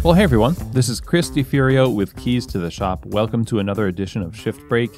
Well, hey everyone, this is Chris DiFurio with Keys to the Shop. Welcome to another edition of Shift Break.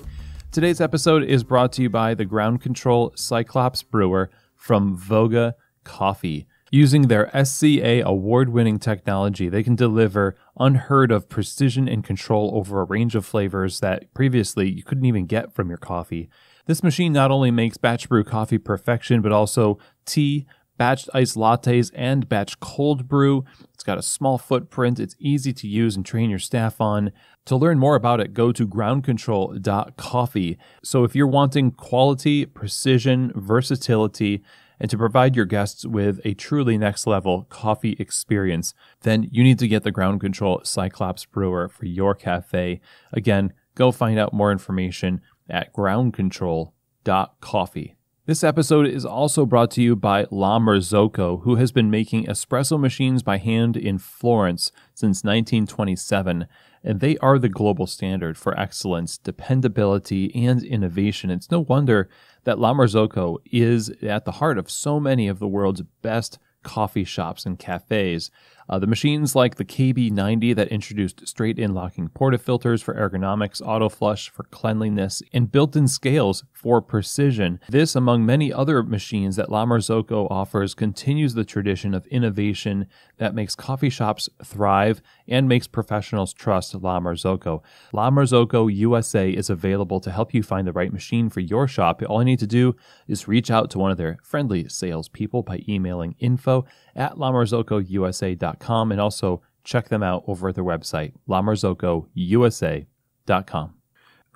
Today's episode is brought to you by the ground control Cyclops brewer from Voga Coffee. Using their SCA award-winning technology, they can deliver unheard of precision and control over a range of flavors that previously you couldn't even get from your coffee. This machine not only makes batch brew coffee perfection, but also tea, batch iced lattes, and batch cold brew. It's got a small footprint. It's easy to use and train your staff on. To learn more about it, go to groundcontrol.coffee. So if you're wanting quality, precision, versatility, and to provide your guests with a truly next-level coffee experience, then you need to get the Ground Control Cyclops brewer for your cafe. Again, go find out more information at groundcontrol.coffee. This episode is also brought to you by La Marzocco, who has been making espresso machines by hand in Florence since 1927, and they are the global standard for excellence, dependability, and innovation. It's no wonder that La Marzocco is at the heart of so many of the world's best coffee shops and cafes. The machines like the KB90 that introduced straight-in locking portafilters for ergonomics, auto flush for cleanliness, and built-in scales for precision. This, among many other machines that La Marzocco offers, continues the tradition of innovation that makes coffee shops thrive and makes professionals trust La Marzocco. La Marzocco USA is available to help you find the right machine for your shop. All you need to do is reach out to one of their friendly salespeople by emailing info@lamarzocousa.com and also check them out over at their website, lamarzocousa.com.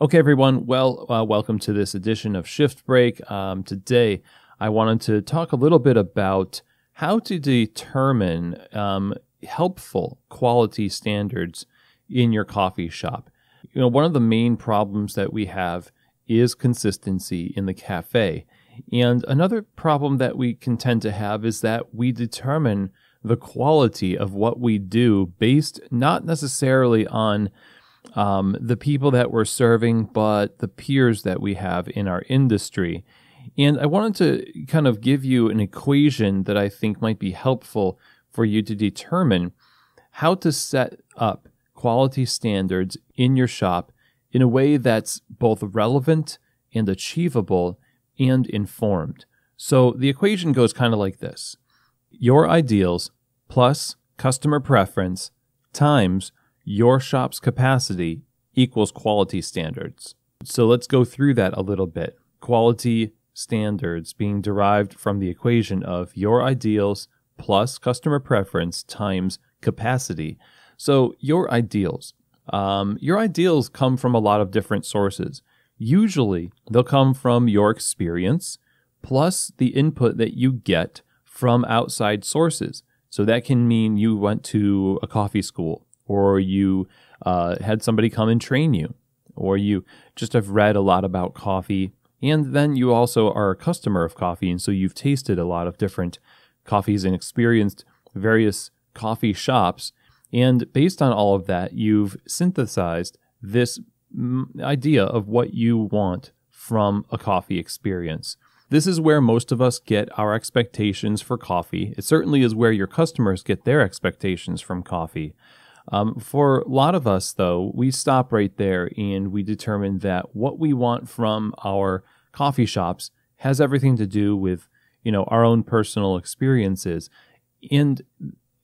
Okay, everyone. Well, welcome to this edition of Shift Break. Today, I wanted to talk a little bit about how to determine helpful quality standards in your coffee shop. You know, one of the main problems that we have is consistency in the cafe. And another problem that we can tend to have is that we determine the quality of what we do based not necessarily on the people that we're serving, but the peers that we have in our industry. And I wanted to kind of give you an equation that I think might be helpful for you to determine how to set up quality standards in your shop in a way that's both relevant and achievable and informed. So the equation goes kind of like this. Your ideals plus customer preference times your shop's capacity equals quality standards. So let's go through that a little bit. Quality standards being derived from the equation of your ideals plus customer preference times capacity. So your ideals come from a lot of different sources. Usually, they'll come from your experience plus the input that you get from outside sources. So that can mean you went to a coffee school, or you had somebody come and train you, or you just have read a lot about coffee, and then you also are a customer of coffee, and so you've tasted a lot of different coffees and experienced various coffee shops, and based on all of that, you've synthesized this idea of what you want from a coffee experience. This is where most of us get our expectations for coffee. It certainly is where your customers get their expectations from coffee. For a lot of us, though, we stop right there and we determine that what we want from our coffee shops has everything to do with, our own personal experiences. And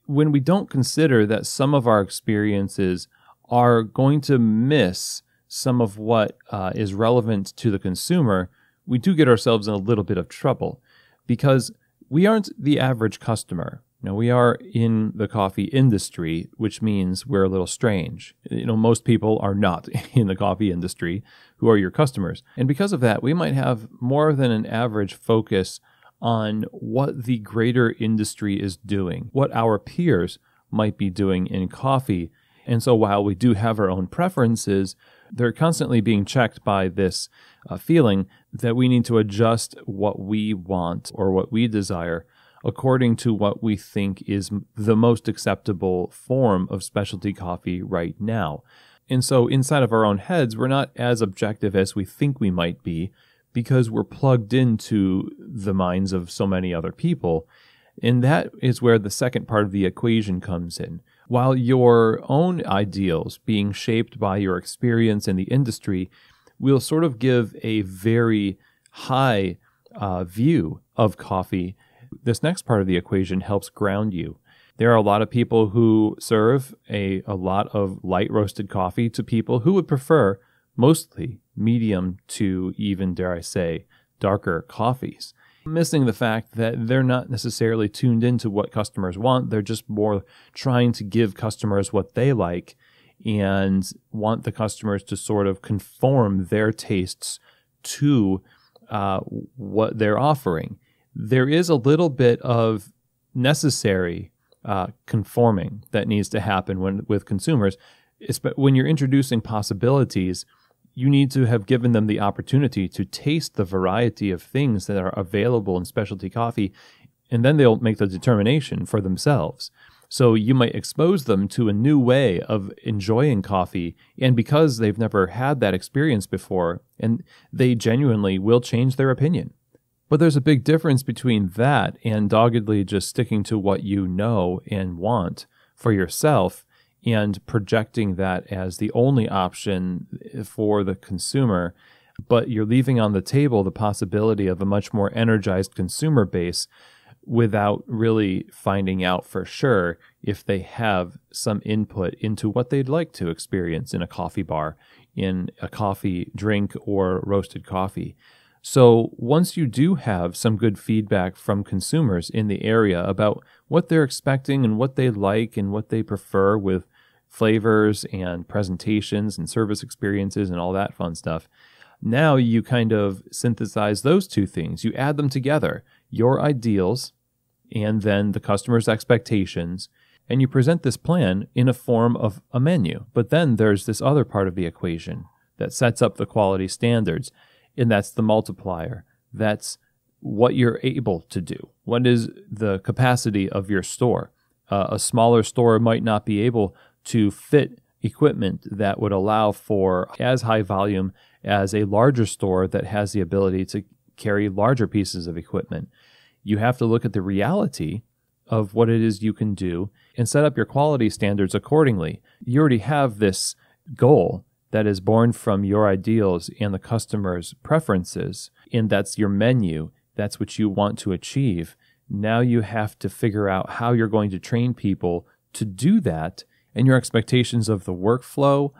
when we don't consider that some of our experiences are going to miss some of what is relevant to the consumer, we do get ourselves in a little bit of trouble because we aren't the average customer. We are in the coffee industry, which means we're a little strange. Most people are not in the coffee industry who are your customers. And because of that, we might have more than an average focus on what the greater industry is doing, what our peers might be doing in coffee. And so while we do have our own preferences, they're constantly being checked by this feeling that we need to adjust what we want or what we desire according to what we think is the most acceptable form of specialty coffee right now. And so inside of our own heads, we're not as objective as we think we might be because we're plugged into the minds of so many other people. And that is where the second part of the equation comes in. While your own ideals, being shaped by your experience in the industry, will sort of give a very high view of coffee, this next part of the equation helps ground you. There are a lot of people who serve a lot of light roasted coffee to people who would prefer mostly medium to even, dare I say, darker coffees, missing the fact that they're not necessarily tuned into what customers want. They're just more trying to give customers what they like and want the customers to sort of conform their tastes to what they're offering. There is a little bit of necessary conforming that needs to happen with consumers. When you're introducing possibilities, you need to have given them the opportunity to taste the variety of things that are available in specialty coffee, and then they'll make the determination for themselves. So you might expose them to a new way of enjoying coffee, and because they've never had that experience before, and they genuinely will change their opinion. But there's a big difference between that and doggedly just sticking to what you know and want for yourself and projecting that as the only option for the consumer, but you're leaving on the table the possibility of a much more energized consumer base without really finding out for sure if they have some input into what they'd like to experience in a coffee bar, in a coffee drink or roasted coffee. So once you do have some good feedback from consumers in the area about what they're expecting and what they like and what they prefer with flavors and presentations and service experiences and all that fun stuff, now you kind of synthesize those two things. You add them together, your ideals and then the customer's expectations, and you present this plan in a form of a menu. But then there's this other part of the equation that sets up the quality standards, and that's the multiplier. That's what you're able to do. What is the capacity of your store? A smaller store might not be able to fit equipment that would allow for as high volume as a larger store that has the ability to carry larger pieces of equipment. You have to look at the reality of what it is you can do and set up your quality standards accordingly. You already have this goal that is born from your ideals and the customer's preferences, and that's your menu. That's what you want to achieve. Now you have to figure out how you're going to train people to do that, and your expectations of the workflow,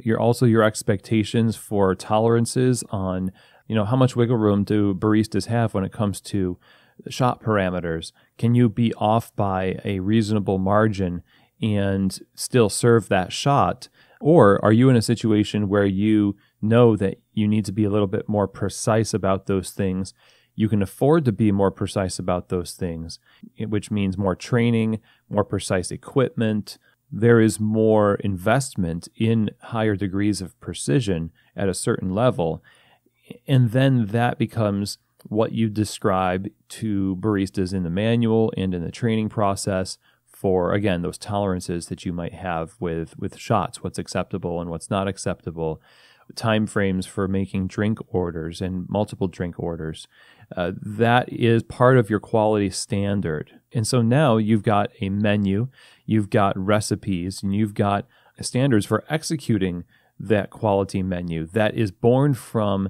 your expectations for tolerances on, how much wiggle room do baristas have when it comes to shot parameters? Can you be off by a reasonable margin and still serve that shot? Or are you in a situation where you know that you need to be a little bit more precise about those things? You can afford to be more precise about those things, which means more training, more precise equipment. There is more investment in higher degrees of precision at a certain level. And then that becomes what you describe to baristas in the manual and in the training process for, again, those tolerances that you might have with shots, what's acceptable and what's not acceptable, time frames for making drink orders and multiple drink orders. That is part of your quality standard. And so now you've got a menu, you've got recipes, and you've got standards for executing that quality menu that is born from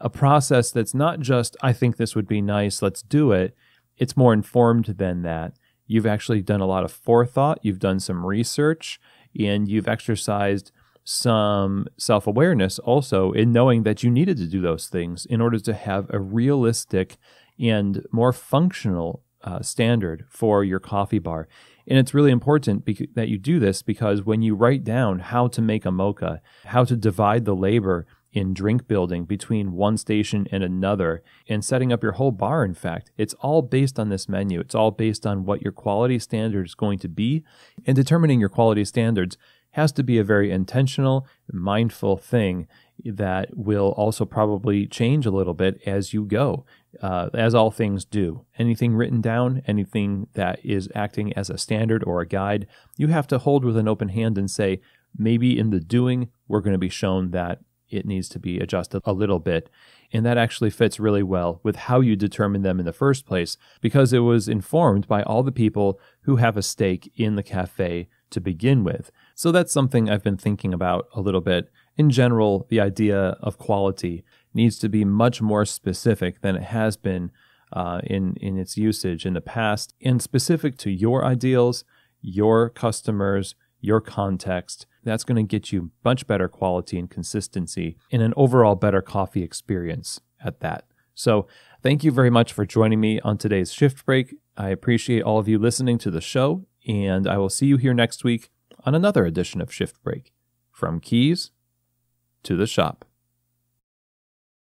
a process that's not just, I think this would be nice, let's do it. It's more informed than that. You've actually done a lot of forethought, you've done some research, and you've exercised some self-awareness also in knowing that you needed to do those things in order to have a realistic and more functional standard for your coffee bar. And it's really important that you do this because when you write down how to make a mocha, how to divide the labor in drink building between one station and another, and setting up your whole bar, in fact, it's all based on this menu. It's all based on what your quality standard is going to be. And determining your quality standards has to be a very intentional, mindful thing that will also probably change a little bit as you go, as all things do. Anything written down, anything that is acting as a standard or a guide, you have to hold with an open hand and say, maybe in the doing, we're going to be shown that it needs to be adjusted a little bit. And that actually fits really well with how you determined them in the first place, because it was informed by all the people who have a stake in the cafe to begin with. So that's something I've been thinking about a little bit. In general, the idea of quality needs to be much more specific than it has been in its usage in the past, and specific to your ideals, your customers, your context. That's going to get you much better quality and consistency and an overall better coffee experience at that. So thank you very much for joining me on today's Shift Break. I appreciate all of you listening to the show, and I will see you here next week on another edition of Shift Break. From keys to the shop.